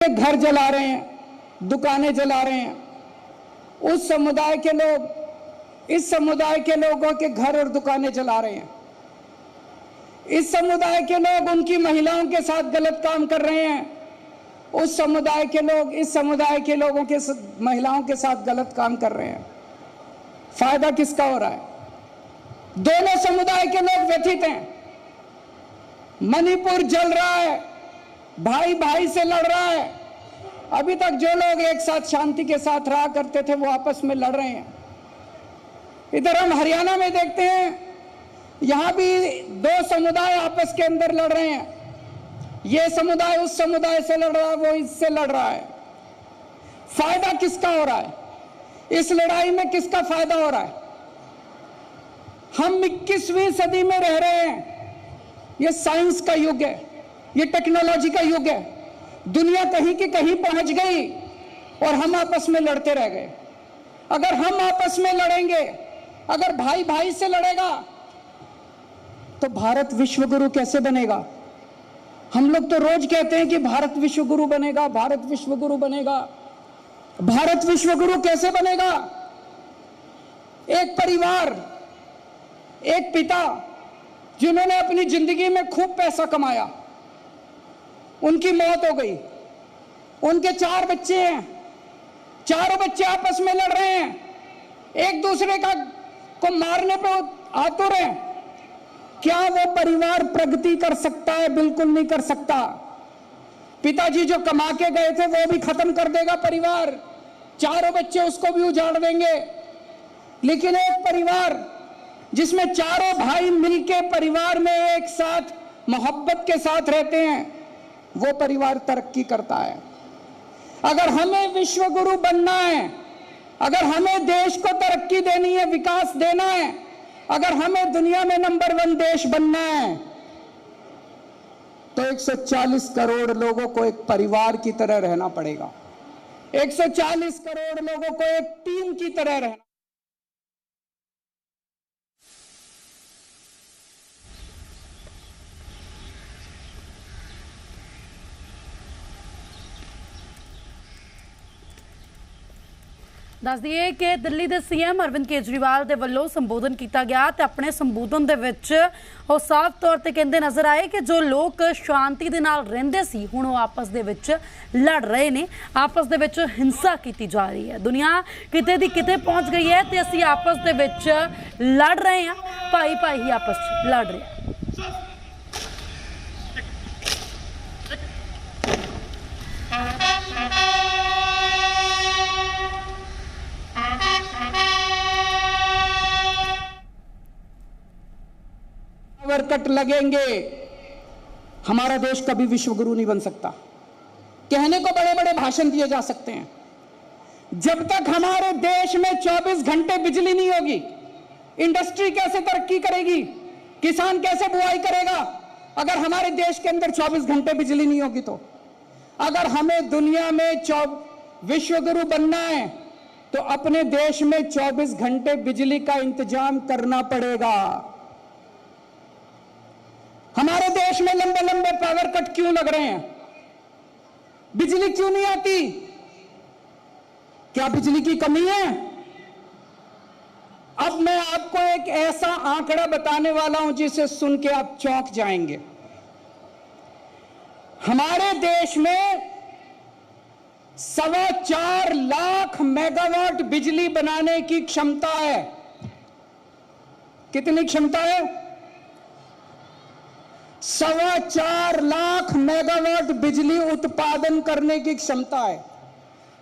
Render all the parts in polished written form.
घर जला रहे हैं, दुकानें जला रहे हैं। उस समुदाय के लोग इस समुदाय के लोगों के घर और दुकानें जला रहे हैं। इस समुदाय के लोग उनकी महिलाओं के साथ गलत काम कर रहे हैं। उस समुदाय के लोग इस समुदाय के लोगों के महिलाओं के साथ गलत काम कर रहे हैं। फायदा किसका हो रहा है? दोनों समुदाय के लोग व्यथित हैं। मणिपुर जल रहा है, भाई भाई से लड़ रहा है। अभी तक जो लोग एक साथ शांति के साथ रहा करते थे वो आपस में लड़ रहे हैं। इधर हम हरियाणा में देखते हैं, यहां भी दो समुदाय आपस के अंदर लड़ रहे हैं। ये समुदाय उस समुदाय से लड़ रहा है, वो इससे लड़ रहा है। फायदा किसका हो रहा है? इस लड़ाई में किसका फायदा हो रहा है? हम 21वीं सदी में रह रहे हैं। ये साइंस का युग है, ये टेक्नोलॉजी का युग है। दुनिया कहीं की कहीं पहुंच गई और हम आपस में लड़ते रह गए। अगर हम आपस में लड़ेंगे, अगर भाई भाई से लड़ेगा, तो भारत विश्व गुरु कैसे बनेगा? हम लोग तो रोज कहते हैं कि भारत विश्व गुरु बनेगा, भारत विश्व गुरु बनेगा। भारत विश्व गुरु कैसे बनेगा? एक परिवार, एक पिता जिन्होंने अपनी जिंदगी में खूब पैसा कमाया, उनकी मौत हो गई। उनके 4 बच्चे हैं, चारों बच्चे आपस में लड़ रहे हैं, एक दूसरे को मारने पे आतुर हैं। क्या वो परिवार प्रगति कर सकता है? बिल्कुल नहीं कर सकता। पिताजी जो कमा के गए थे वो भी खत्म कर देगा परिवार, चारों बच्चे उसको भी उजाड़ देंगे। लेकिन एक परिवार जिसमें चारों भाई मिलके परिवार में एक साथ मोहब्बत के साथ रहते हैं, वो परिवार तरक्की करता है। अगर हमें विश्व गुरु बनना है, अगर हमें देश को तरक्की देनी है, विकास देना है, अगर हमें दुनिया में नंबर 1 देश बनना है, तो 140 करोड़ लोगों को एक परिवार की तरह रहना पड़ेगा। 140 करोड़ लोगों को एक टीम की तरह रहना। दस दिए कि दिल्ली के सीएम अरविंद केजरीवाल के वलों संबोधन किया गया तो अपने संबोधन दे विच वो साफ तौर पर कहते नज़र आए कि जो लोग शांति दे नाल रहिंदे सी हुण वो आपस दे विच लड़ रहे ने, आपस दे विच हिंसा की जा रही है। दुनिया किते दी किते पहुंच गई है तो असीं आपस दे विच लड़ रहे हैं, भाई भाई ही आपस लड़ रहे हैं। कट लगेंगे, हमारा देश कभी विश्व गुरु नहीं बन सकता। कहने को बड़े बड़े भाषण दिए जा सकते हैं, जब तक हमारे देश में 24 घंटे बिजली नहीं होगी, इंडस्ट्री कैसे तरक्की करेगी, किसान कैसे बुआई करेगा? अगर हमारे देश के अंदर 24 घंटे बिजली नहीं होगी तो अगर हमें दुनिया में विश्व गुरु बनना है तो अपने देश में 24 घंटे बिजली का इंतजाम करना पड़ेगा। हमारे देश में लंबे लंबे पावर कट क्यों लग रहे हैं? बिजली क्यों नहीं आती? क्या बिजली की कमी है? अब मैं आपको एक ऐसा आंकड़ा बताने वाला हूं जिसे सुन के आप चौंक जाएंगे। हमारे देश में 4.25 लाख मेगावाट बिजली बनाने की क्षमता है। कितनी क्षमता है? 4.25 लाख मेगावाट बिजली उत्पादन करने की क्षमता है।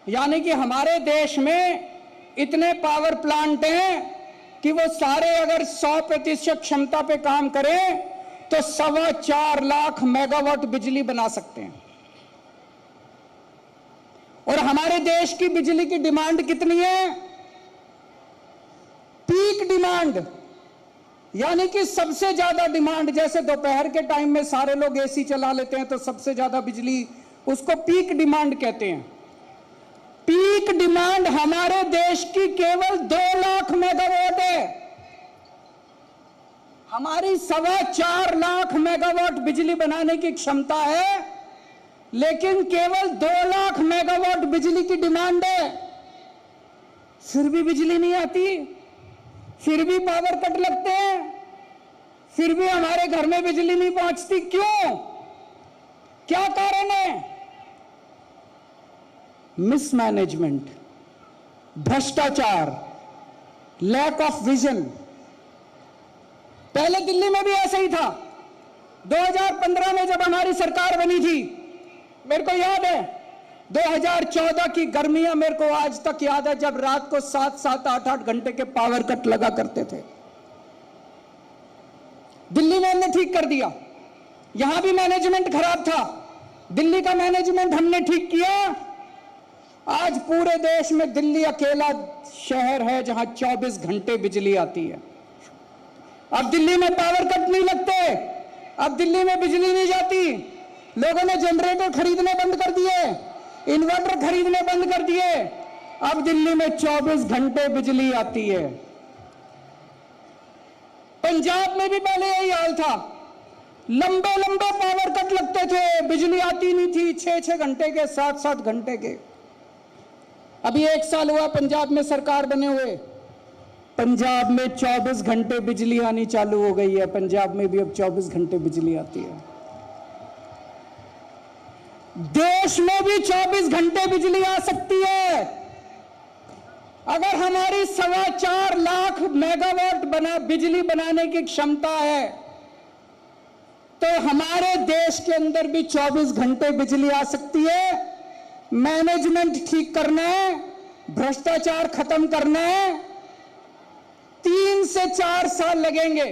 यानी कि हमारे देश में इतने पावर प्लांट हैं कि वो सारे अगर 100% क्षमता पे काम करें तो 4.25 लाख मेगावाट बिजली बना सकते हैं। और हमारे देश की बिजली की डिमांड कितनी है? पीक डिमांड, यानी कि सबसे ज्यादा डिमांड। जैसे दोपहर के टाइम में सारे लोग एसी चला लेते हैं तो सबसे ज्यादा बिजली, उसको पीक डिमांड कहते हैं। पीक डिमांड हमारे देश की केवल 2 लाख मेगावाट है। हमारी 4.25 लाख मेगावाट बिजली बनाने की क्षमता है, लेकिन केवल 2 लाख मेगावाट बिजली की डिमांड है, फिर भी बिजली नहीं आती, फिर भी पावर कट लगते हैं, फिर भी हमारे घर में बिजली नहीं पहुंचती। क्यों? क्या कारण है? मिसमैनेजमेंट, भ्रष्टाचार, लैक ऑफ विजन। पहले दिल्ली में भी ऐसे ही था। 2015 में जब हमारी सरकार बनी थी, मेरे को याद है 2014 की गर्मियां मेरे को आज तक याद है, जब रात को 7-7, 8-8 घंटे के पावर कट लगा करते थे। दिल्ली में हमने ठीक कर दिया। यहां भी मैनेजमेंट खराब था, दिल्ली का मैनेजमेंट हमने ठीक किया। आज पूरे देश में दिल्ली अकेला शहर है जहां 24 घंटे बिजली आती है। अब दिल्ली में पावर कट नहीं लगते, अब दिल्ली में बिजली नहीं जाती। लोगों ने जनरेटर खरीदने बंद कर दिए, इन्वर्टर खरीदने बंद कर दिए। अब दिल्ली में 24 घंटे बिजली आती है। पंजाब में भी पहले यही हाल था, लंबे लंबे पावर कट लगते थे, बिजली आती नहीं थी, 6-6 घंटे के, 7-7 घंटे के। अभी 1 साल हुआ पंजाब में सरकार बने हुए, पंजाब में 24 घंटे बिजली आनी चालू हो गई है। पंजाब में भी अब 24 घंटे बिजली आती है। देश में भी 24 घंटे बिजली आ सकती है। अगर हमारी 4.25 लाख मेगावाट बिजली बनाने की क्षमता है, तो हमारे देश के अंदर भी 24 घंटे बिजली आ सकती है। मैनेजमेंट ठीक करना है, भ्रष्टाचार खत्म करना है। 3 से 4 साल लगेंगे।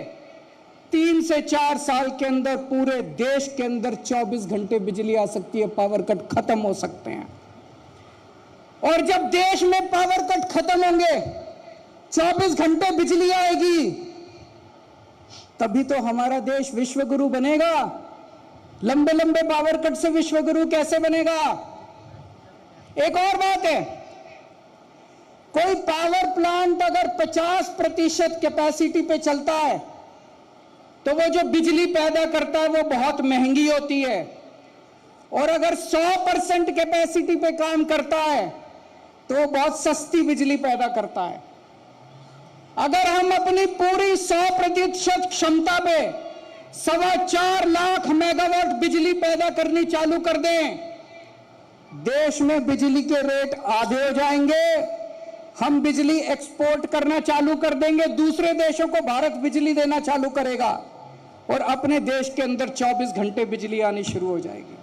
3 से 4 साल के अंदर पूरे देश के अंदर 24 घंटे बिजली आ सकती है, पावर कट खत्म हो सकते हैं। और जब देश में पावर कट खत्म होंगे, 24 घंटे बिजली आएगी, तभी तो हमारा देश विश्वगुरु बनेगा। लंबे लंबे पावर कट से विश्वगुरु कैसे बनेगा? एक और बात है, कोई पावर प्लांट अगर 50% कैपेसिटी पे चलता है, तो वो जो बिजली पैदा करता है वो बहुत महंगी होती है। और अगर 100% कैपेसिटी पे काम करता है, तो वो बहुत सस्ती बिजली पैदा करता है। अगर हम अपनी पूरी 100% क्षमता पे 4.25 लाख मेगावाट बिजली पैदा करनी चालू कर दें, देश में बिजली के रेट आधे हो जाएंगे। हम बिजली एक्सपोर्ट करना चालू कर देंगे, दूसरे देशों को भारत बिजली देना चालू करेगा, और अपने देश के अंदर 24 घंटे बिजली आनी शुरू हो जाएगी।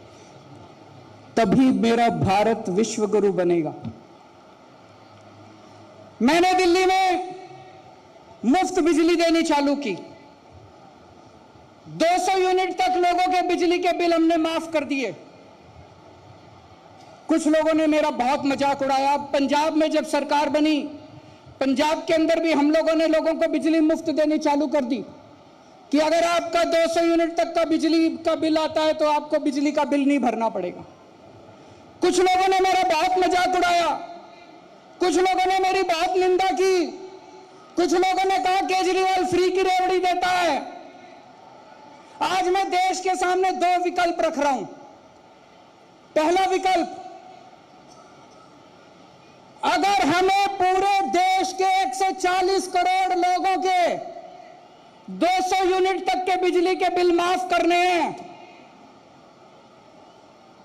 तभी मेरा भारत विश्वगुरु बनेगा। मैंने दिल्ली में मुफ्त बिजली देनी चालू की। 200 यूनिट तक लोगों के बिजली के बिल हमने माफ कर दिए। कुछ लोगों ने मेरा बहुत मजाक उड़ाया। पंजाब में जब सरकार बनी, पंजाब के अंदर भी हम लोगों ने लोगों को बिजली मुफ्त देनी चालू कर दी कि अगर आपका 200 यूनिट तक का बिजली का बिल आता है तो आपको बिजली का बिल नहीं भरना पड़ेगा। कुछ लोगों ने मेरा बहुत मजाक उड़ाया, कुछ लोगों ने मेरी बहुत निंदा की, कुछ लोगों ने कहा केजरीवाल फ्री की रेवड़ी देता है। आज मैं देश के सामने 2 विकल्प रख रहा हूं। पहला विकल्प, अगर हमें पूरे देश के 140 करोड़ लोगों के 200 यूनिट तक के बिजली के बिल माफ करने हैं,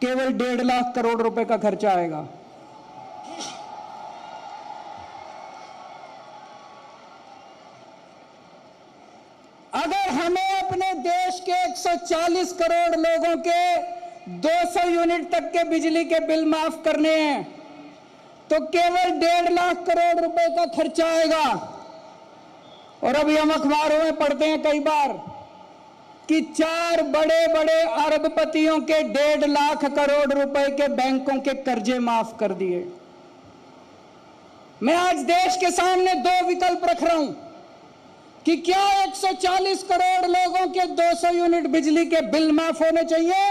केवल 1.5 लाख करोड़ रुपए का खर्चा आएगा। अगर हमें अपने देश के 140 करोड़ लोगों के 200 यूनिट तक के बिजली के बिल माफ करने हैं, तो केवल 1.5 लाख करोड़ रुपए का खर्चा आएगा। और अभी हम अखबारों में पढ़ते हैं कई बार कि 4 बड़े बड़े अरबपतियों के 1.5 लाख करोड़ रुपए के बैंकों के कर्जे माफ कर दिए। मैं आज देश के सामने 2 विकल्प रख रहा हूं कि क्या 140 करोड़ लोगों के 200 यूनिट बिजली के बिल माफ होने चाहिए,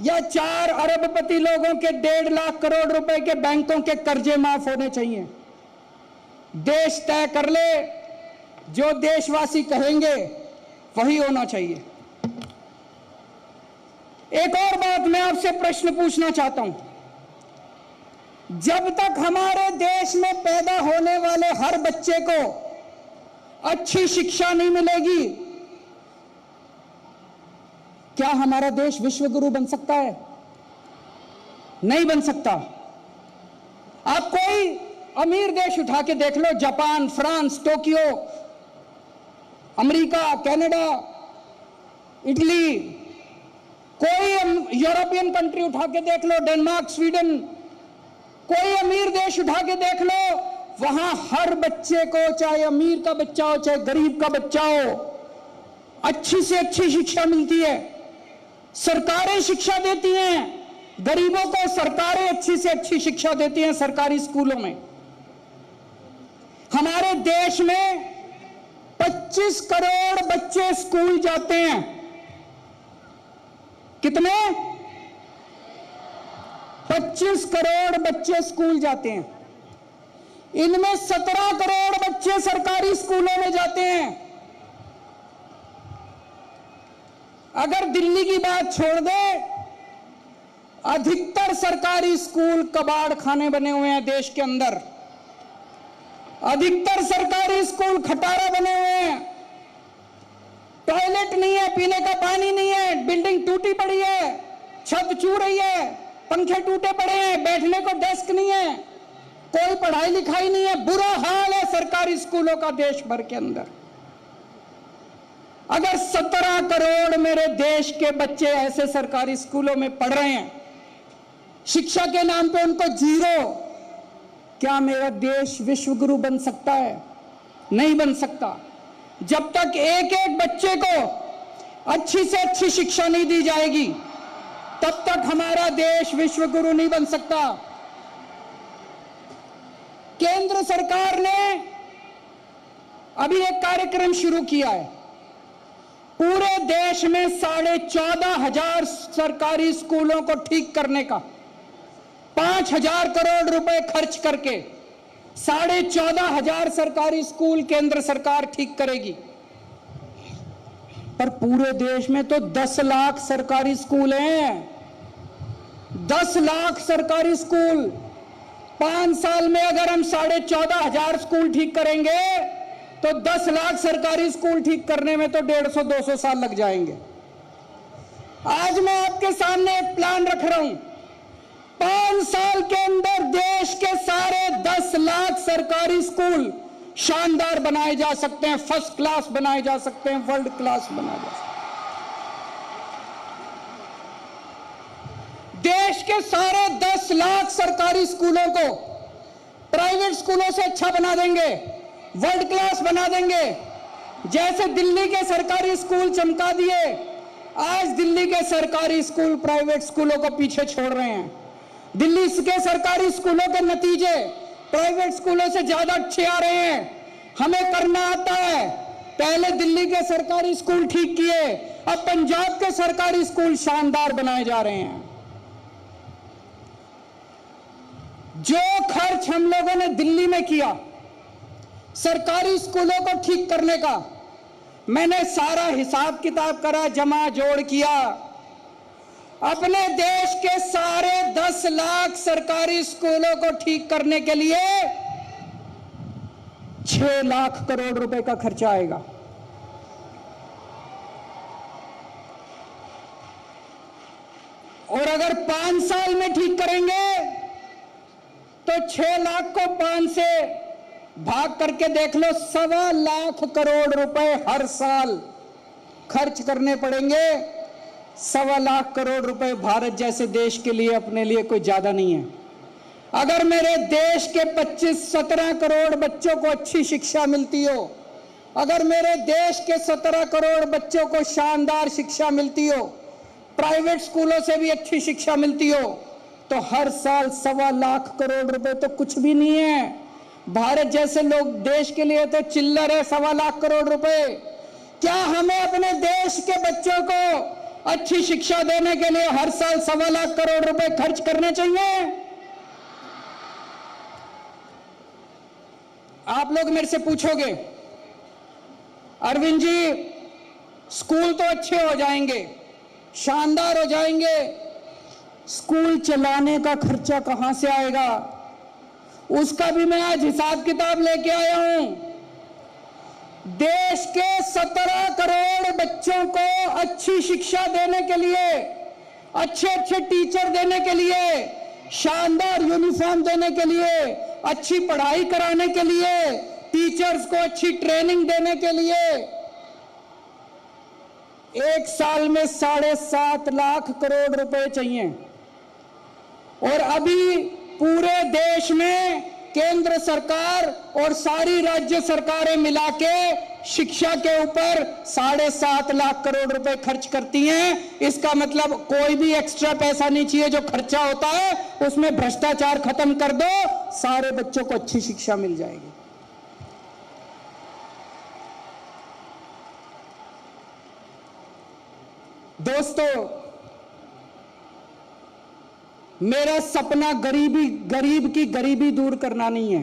या 4 अरबपति लोगों के 1.5 लाख करोड़ रुपए के बैंकों के कर्जे माफ होने चाहिए। देश तय कर ले, जो देशवासी कहेंगे वही होना चाहिए। एक और बात मैं आपसे प्रश्न पूछना चाहता हूं, जब तक हमारे देश में पैदा होने वाले हर बच्चे को अच्छी शिक्षा नहीं मिलेगी, क्या हमारा देश विश्व गुरु बन सकता है? नहीं बन सकता। आप कोई अमीर देश उठा के देख लो, Japan, France, Tokyo, America, Canada, Italy, कोई यूरोपियन कंट्री उठा के देख लो, डेनमार्क, स्वीडन, कोई अमीर देश उठा के देख लो, वहां हर बच्चे को, चाहे अमीर का बच्चा हो चाहे गरीब का बच्चा हो, अच्छी से अच्छी शिक्षा मिलती है। सरकारें शिक्षा देती हैं, गरीबों को सरकारें अच्छी से अच्छी शिक्षा देती हैं सरकारी स्कूलों में। हमारे देश में 25 करोड़ बच्चे स्कूल जाते हैं। कितने? 25 करोड़ बच्चे स्कूल जाते हैं। इनमें 17 करोड़ बच्चे सरकारी स्कूलों में जाते हैं। अगर दिल्ली की बात छोड़ दे, अधिकतर सरकारी स्कूल कबाड़ खाने बने हुए हैं देश के अंदर। अधिकतर सरकारी स्कूल खटारा बने हुए हैं। टॉयलेट नहीं है, पीने का पानी नहीं है, बिल्डिंग टूटी पड़ी है, छत चू रही है, पंखे टूटे पड़े हैं, बैठने को डेस्क नहीं है, कोई पढ़ाई लिखाई नहीं है। बुरा हाल है सरकारी स्कूलों का देश भर के अंदर। अगर 17 करोड़ मेरे देश के बच्चे ऐसे सरकारी स्कूलों में पढ़ रहे हैं, शिक्षा के नाम पे उनको जीरो, क्या मेरा देश विश्व गुरु बन सकता है? नहीं बन सकता। जब तक एक एक बच्चे को अच्छी से अच्छी शिक्षा नहीं दी जाएगी, तब तक हमारा देश विश्व गुरु नहीं बन सकता। केंद्र सरकार ने अभी एक कार्यक्रम शुरू किया है। पूरे देश में 14,500 सरकारी स्कूलों को ठीक करने का 5,000 करोड़ रुपए खर्च करके 14,500 सरकारी स्कूल केंद्र सरकार ठीक करेगी। पर पूरे देश में तो 10 लाख सरकारी स्कूल हैं। 10 लाख सरकारी स्कूल। 5 साल में अगर हम 14,500 स्कूल ठीक करेंगे तो 10 लाख सरकारी स्कूल ठीक करने में तो 150-200 साल लग जाएंगे। आज मैं आपके सामने एक प्लान रख रहा हूं। 5 साल के अंदर देश के सारे 10 लाख सरकारी स्कूल शानदार बनाए जा सकते हैं, फर्स्ट क्लास बनाए जा सकते हैं, वर्ल्ड क्लास बनाए जा सकते हैं। देश के सारे 10 लाख सरकारी स्कूलों को प्राइवेट स्कूलों से अच्छा बना देंगे, वर्ल्ड क्लास बना देंगे। जैसे दिल्ली के सरकारी स्कूल चमका दिए, आज दिल्ली के सरकारी स्कूल प्राइवेट स्कूलों को पीछे छोड़ रहे हैं। दिल्ली के सरकारी स्कूलों के नतीजे प्राइवेट स्कूलों से ज्यादा अच्छे आ रहे हैं। हमें करना आता है। पहले दिल्ली के सरकारी स्कूल ठीक किए, अब पंजाब के सरकारी स्कूल शानदार बनाए जा रहे हैं। जो खर्च हम लोगों ने दिल्ली में किया सरकारी स्कूलों को ठीक करने का, मैंने सारा हिसाब किताब करा, जमा जोड़ किया। अपने देश के सारे 10 लाख सरकारी स्कूलों को ठीक करने के लिए 6 लाख करोड़ रुपए का खर्चा आएगा। और अगर 5 साल में ठीक करेंगे तो 6 लाख को 5 से भाग करके देख लो, 1.25 लाख करोड़ रुपए हर साल खर्च करने पड़ेंगे। 1.25 लाख करोड़ रुपए भारत जैसे देश के लिए, अपने लिए कोई ज्यादा नहीं है। अगर मेरे देश के 25-17 करोड़ बच्चों को अच्छी शिक्षा मिलती हो, अगर मेरे देश के 17 करोड़ बच्चों को शानदार शिक्षा मिलती हो, प्राइवेट स्कूलों से भी अच्छी शिक्षा मिलती हो, तो हर साल 1.25 लाख करोड़ रुपए तो कुछ भी नहीं है। भारत जैसे लोग देश के लिए तो चिल्लर है 1.25 लाख करोड़ रुपए। क्या हमें अपने देश के बच्चों को अच्छी शिक्षा देने के लिए हर साल 1.25 लाख करोड़ रुपए खर्च करने चाहिए? आप लोग मेरे से पूछोगे, अरविंद जी स्कूल तो अच्छे हो जाएंगे, शानदार हो जाएंगे। स्कूल चलाने का खर्चा कहां से आएगा, उसका भी मैं आज हिसाब किताब लेके आया हूं। देश के 17 करोड़ बच्चों को अच्छी शिक्षा देने के लिए, अच्छे अच्छे टीचर देने के लिए, शानदार यूनिफॉर्म देने के लिए, अच्छी पढ़ाई कराने के लिए, टीचर्स को अच्छी ट्रेनिंग देने के लिए एक साल में 7.5 लाख करोड़ रुपए चाहिए। और अभी पूरे देश में केंद्र सरकार और सारी राज्य सरकारें मिला के शिक्षा के ऊपर 7.5 लाख करोड़ रुपए खर्च करती हैं। इसका मतलब कोई भी एक्स्ट्रा पैसा नहीं चाहिए। जो खर्चा होता है उसमें भ्रष्टाचार खत्म कर दो, सारे बच्चों को अच्छी शिक्षा मिल जाएगी। दोस्तों, मेरा सपना गरीब की गरीबी दूर करना नहीं है।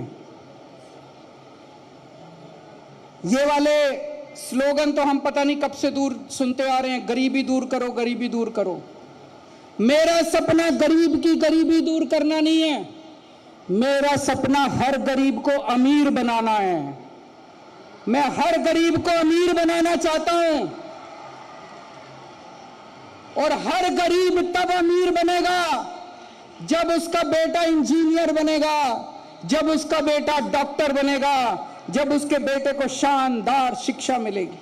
ये वाले स्लोगन तो हम पता नहीं कब से दूर सुनते आ रहे हैं, गरीबी दूर करो, गरीबी दूर करो। मेरा सपना गरीब की गरीबी दूर करना नहीं है। मेरा सपना हर गरीब को अमीर बनाना है। मैं हर गरीब को अमीर बनाना चाहता हूं। और हर गरीब तब अमीर बनेगा जब उसका बेटा इंजीनियर बनेगा, जब उसका बेटा डॉक्टर बनेगा, जब उसके बेटे को शानदार शिक्षा मिलेगी।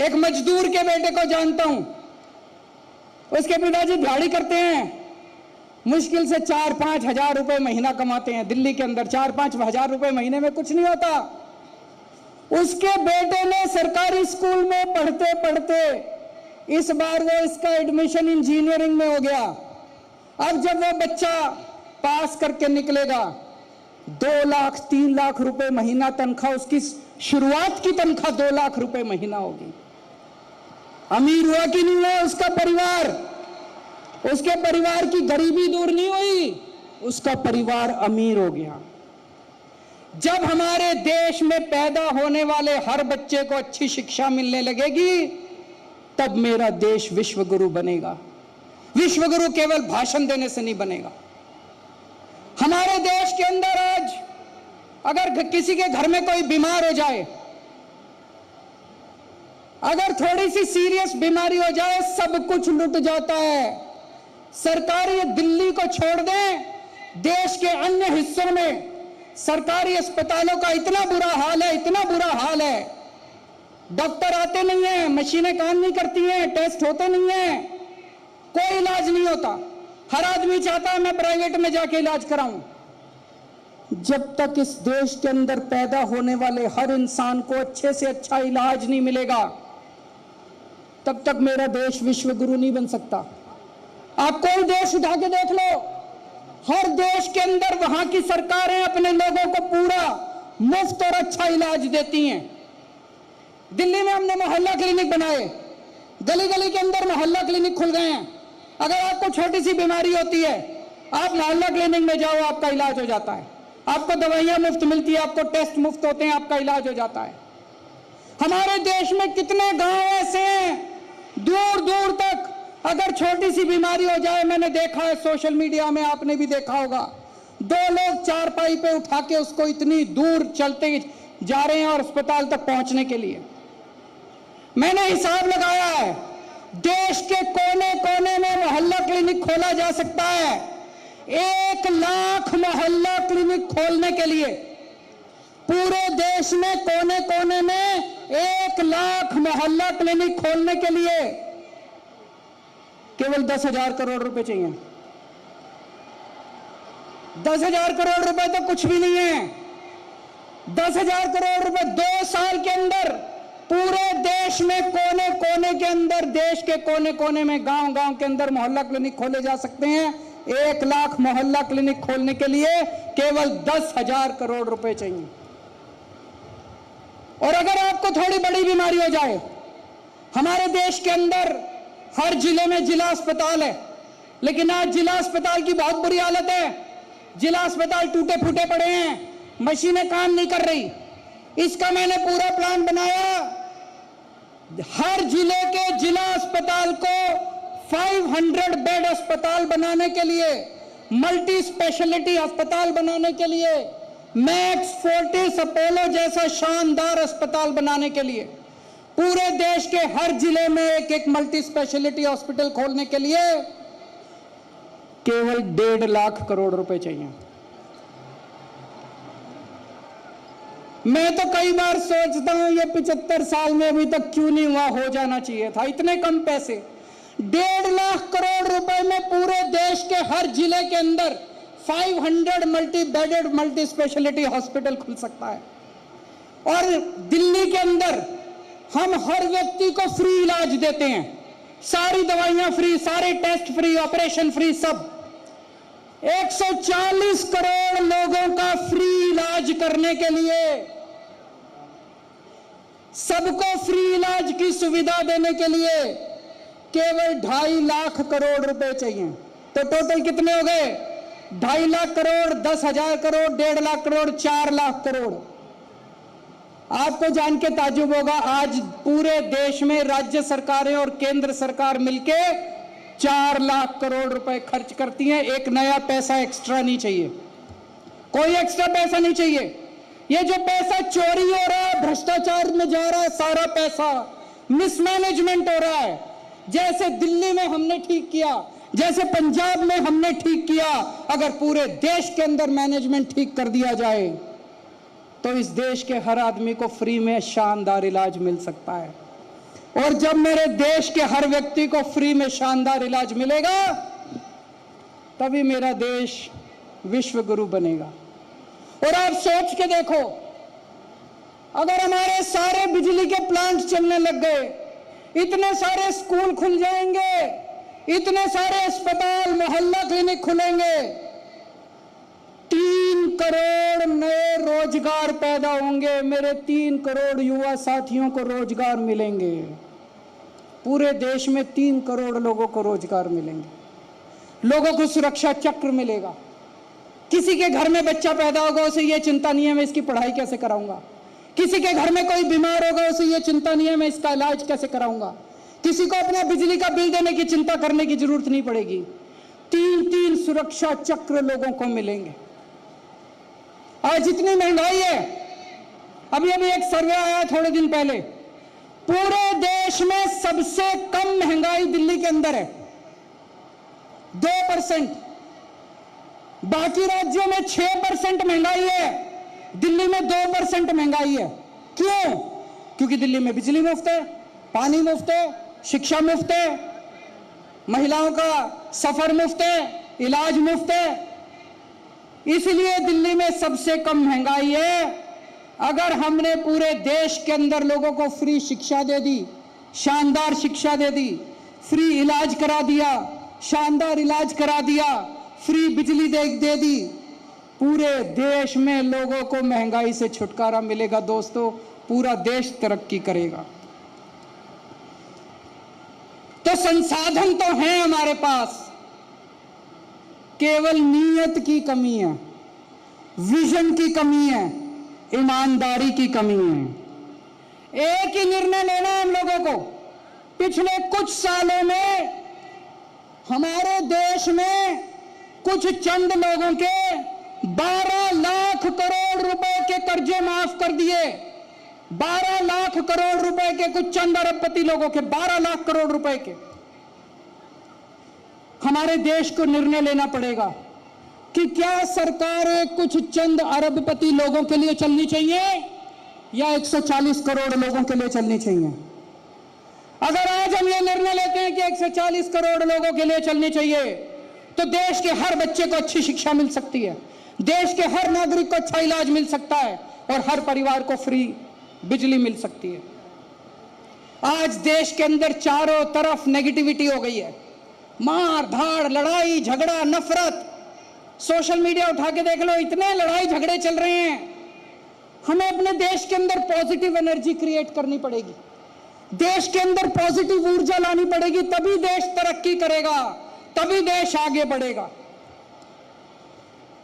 एक मजदूर के बेटे को जानता हूं, उसके पिताजी दिहाड़ी करते हैं, मुश्किल से 4-5 हजार रुपए महीना कमाते हैं। दिल्ली के अंदर 4-5 हजार रुपए महीने में कुछ नहीं होता। उसके बेटे ने सरकारी स्कूल में पढ़ते पढ़ते इस बार वो इसका एडमिशन इंजीनियरिंग में हो गया। अब जब वो बच्चा पास करके निकलेगा, 2 लाख 3 लाख रुपए महीना तनख्वाह, उसकी शुरुआत की तनख्वाह 2 लाख रुपए महीना होगी। अमीर हुआ कि नहीं हुआ उसका परिवार? उसके परिवार की गरीबी दूर नहीं हुई, उसका परिवार अमीर हो गया। जब हमारे देश में पैदा होने वाले हर बच्चे को अच्छी शिक्षा मिलने लगेगी, तब मेरा देश विश्वगुरु बनेगा। विश्वगुरु केवल भाषण देने से नहीं बनेगा। हमारे देश के अंदर आज अगर किसी के घर में कोई बीमार हो जाए, अगर थोड़ी सी सीरियस बीमारी हो जाए, सब कुछ लुट जाता है। सरकारी दिल्ली को छोड़ दें, देश के अन्य हिस्सों में सरकारी अस्पतालों का इतना बुरा हाल है, इतना बुरा हाल है। डॉक्टर आते नहीं है, मशीनें काम नहीं करती हैं, टेस्ट होते नहीं हैं, कोई इलाज नहीं होता। हर आदमी चाहता है मैं प्राइवेट में जाके इलाज कराऊं। जब तक इस देश के अंदर पैदा होने वाले हर इंसान को अच्छे से अच्छा इलाज नहीं मिलेगा, तब तक मेरा देश विश्वगुरु नहीं बन सकता। आप कोई देश उठा के देख लो, हर देश के अंदर वहां की सरकारें अपने लोगों को पूरा मुफ्त और अच्छा इलाज देती हैं। दिल्ली में हमने मोहल्ला क्लिनिक बनाए, गली गली के अंदर मोहल्ला क्लिनिक खुल गए हैं। अगर आपको छोटी सी बीमारी होती है, आप मोहल्ला क्लिनिक में जाओ, आपका इलाज हो जाता है। आपको दवाइयां मुफ्त मिलती है, आपको टेस्ट मुफ्त होते हैं, आपका इलाज हो जाता है। हमारे देश में कितने गांव ऐसे हैं, दूर दूर तक अगर छोटी सी बीमारी हो जाए, मैंने देखा है सोशल मीडिया में, आपने भी देखा होगा, 2 लोग चारपाई पे उठा के उसको इतनी दूर चलते जा रहे हैं और अस्पताल तक पहुंचने के लिए। मैंने हिसाब लगाया है, देश के कोने कोने में मोहल्ला क्लिनिक खोला जा सकता है। 1 लाख मोहल्ला क्लिनिक खोलने के लिए पूरे देश में कोने कोने में 1 लाख मोहल्ला क्लिनिक खोलने के लिए केवल 10,000 करोड़ रुपए चाहिए। 10,000 करोड़ रुपए तो कुछ भी नहीं है। 10,000 करोड़ रुपए 2 साल के अंदर पूरे देश में कोने कोने के अंदर, देश के कोने कोने में, गांव गांव के अंदर मोहल्ला क्लिनिक खोले जा सकते हैं। 1 लाख मोहल्ला क्लिनिक खोलने के लिए केवल 10,000 करोड़ रुपए चाहिए। और अगर आपको थोड़ी बड़ी बीमारी हो जाए, हमारे देश के अंदर हर जिले में जिला अस्पताल है, लेकिन आज जिला अस्पताल की बहुत बुरी हालत है। जिला अस्पताल टूटे फूटे पड़े हैं, मशीनें काम नहीं कर रही। इसका मैंने पूरा प्लान बनाया। हर जिले के जिला अस्पताल को 500 बेड अस्पताल बनाने के लिए, मल्टी स्पेशलिटी अस्पताल बनाने के लिए, मैक्स फोर्टिस अपोलो जैसा शानदार अस्पताल बनाने के लिए, पूरे देश के हर जिले में एक एक मल्टी स्पेशलिटी हॉस्पिटल खोलने के लिए केवल 1.5 लाख करोड़ रुपए चाहिए। मैं तो कई बार सोचता हूं ये 75 साल में अभी तक क्यों नहीं हुआ, हो जाना चाहिए था। इतने कम पैसे, 1.5 लाख करोड़ रुपए में पूरे देश के हर जिले के अंदर 500 multi bedded multi speciality hospital खुल सकता है। और दिल्ली के अंदर हम हर व्यक्ति को फ्री इलाज देते हैं, सारी दवाइयां फ्री, सारे टेस्ट फ्री, ऑपरेशन फ्री, सब। 140 करोड़ लोगों का फ्री इलाज करने के लिए, सबको फ्री इलाज की सुविधा देने के लिए केवल 2.5 लाख करोड़ रुपए चाहिए। तो टोटल कितने हो गए? 2.5 लाख करोड़, 10,000 करोड़, 1.5 लाख करोड़, 4 लाख करोड़। आपको जान के ताज्जुब होगा, आज पूरे देश में राज्य सरकारें और केंद्र सरकार मिलके 4 लाख करोड़ रुपए खर्च करती हैं। एक नया पैसा एक्स्ट्रा नहीं चाहिए, कोई एक्स्ट्रा पैसा नहीं चाहिए। ये जो पैसा चोरी हो रहा है, भ्रष्टाचार में जा रहा है, सारा पैसा मिसमैनेजमेंट हो रहा है। जैसे दिल्ली में हमने ठीक किया, जैसे पंजाब में हमने ठीक किया, अगर पूरे देश के अंदर मैनेजमेंट ठीक कर दिया जाए तो इस देश के हर आदमी को फ्री में शानदार इलाज मिल सकता है। और जब मेरे देश के हर व्यक्ति को फ्री में शानदार इलाज मिलेगा, तभी मेरा देश विश्व गुरु बनेगा। और आप सोच के देखो, अगर हमारे सारे बिजली के प्लांट चलने लग गए, इतने सारे स्कूल खुल जाएंगे, इतने सारे अस्पताल, मोहल्ला क्लिनिक खुलेंगे, 3 करोड़ नए रोजगार पैदा होंगे। मेरे 3 करोड़ युवा साथियों को रोजगार मिलेंगे। पूरे देश में 3 करोड़ लोगों को रोजगार मिलेंगे। लोगों को सुरक्षा चक्र मिलेगा। किसी के घर में बच्चा पैदा होगा, उसे यह चिंता नहीं है मैं इसकी पढ़ाई कैसे कराऊंगा। किसी के घर में कोई बीमार होगा, उसे यह चिंता नहीं है मैं इसका इलाज कैसे कराऊंगा। किसी को अपने बिजली का बिल देने की चिंता करने की जरूरत नहीं पड़ेगी। 3 सुरक्षा चक्र लोगों को मिलेंगे। आज जितनी महंगाई है, अभी एक सर्वे आया थोड़े दिन पहले, पूरे देश में सबसे कम महंगाई दिल्ली के अंदर है, 2%। बाकी राज्यों में 6% महंगाई है, दिल्ली में 2% महंगाई है। क्यों? क्योंकि दिल्ली में बिजली मुफ्त है, पानी मुफ्त है, शिक्षा मुफ्त है, महिलाओं का सफर मुफ्त है, इलाज मुफ्त है। इसलिए दिल्ली में सबसे कम महंगाई है। अगर हमने पूरे देश के अंदर लोगों को फ्री शिक्षा दे दी, शानदार शिक्षा दे दी, फ्री इलाज करा दिया, शानदार इलाज करा दिया, फ्री बिजली दे दी, पूरे देश में लोगों को महंगाई से छुटकारा मिलेगा। दोस्तों, पूरा देश तरक्की करेगा। तो संसाधन तो हैं हमारे पास, केवल नीयत की कमी है, विजन की कमी है, ईमानदारी की कमी है। एक ही निर्णय लेना है हम लोगों को। पिछले कुछ सालों में हमारे देश में कुछ चंद लोगों के 12 लाख करोड़ रुपए के कर्जे माफ कर दिए। 12 लाख करोड़ रुपए के, कुछ चंद अरबपति लोगों के 12 लाख करोड़ रुपए के। हमारे देश को निर्णय लेना पड़ेगा कि क्या सरकारें कुछ चंद अरबपति लोगों के लिए चलनी चाहिए या 140 करोड़ लोगों के लिए चलनी चाहिए। अगर आज हम ये निर्णय लेते हैं कि 140 करोड़ लोगों के लिए चलनी चाहिए, तो देश के हर बच्चे को अच्छी शिक्षा मिल सकती है, देश के हर नागरिक को अच्छा इलाज मिल सकता है और हर परिवार को फ्री बिजली मिल सकती है। आज देश के अंदर चारों तरफ नेगेटिविटी हो गई है, मार धाड़, लड़ाई झगड़ा, नफरत। सोशल मीडिया उठा के देख लो, इतने लड़ाई झगड़े चल रहे हैं। हमें अपने देश के अंदर पॉजिटिव एनर्जी क्रिएट करनी पड़ेगी, देश के अंदर पॉजिटिव ऊर्जा लानी पड़ेगी, तभी देश तरक्की करेगा, तभी देश आगे बढ़ेगा।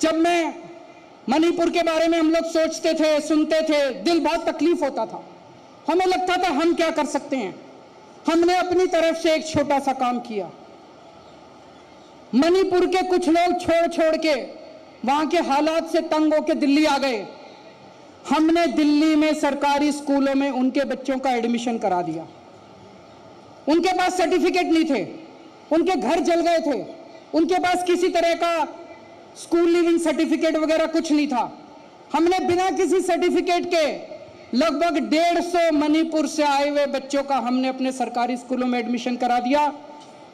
जब मैं मणिपुर के बारे में हम लोग सोचते थे, सुनते थे, दिल बहुत तकलीफ होता था। हमें लगता था हम क्या कर सकते हैं। हमने अपनी तरफ से एक छोटा सा काम किया। मणिपुर के कुछ लोग छोड़ छोड़ के वहां के हालात से तंग होकर दिल्ली आ गए। हमने दिल्ली में सरकारी स्कूलों में उनके बच्चों का एडमिशन करा दिया। उनके पास सर्टिफिकेट नहीं थे, उनके घर जल गए थे, उनके पास किसी तरह का स्कूल लिविंग सर्टिफिकेट वगैरह कुछ नहीं था। हमने बिना किसी सर्टिफिकेट के लगभग 150 मणिपुर से आए हुए बच्चों का हमने अपने सरकारी स्कूलों में एडमिशन करा दिया।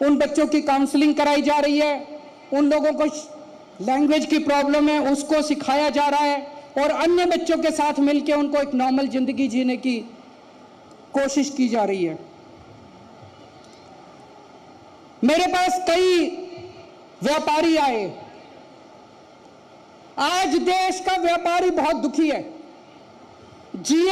उन बच्चों की काउंसलिंग कराई जा रही है, उन लोगों को लैंग्वेज की प्रॉब्लम है उसको सिखाया जा रहा है, और अन्य बच्चों के साथ मिलकर उनको एक नॉर्मल जिंदगी जीने की कोशिश की जा रही है। मेरे पास कई व्यापारी आए। आज देश का व्यापारी बहुत दुखी है। जीएसटी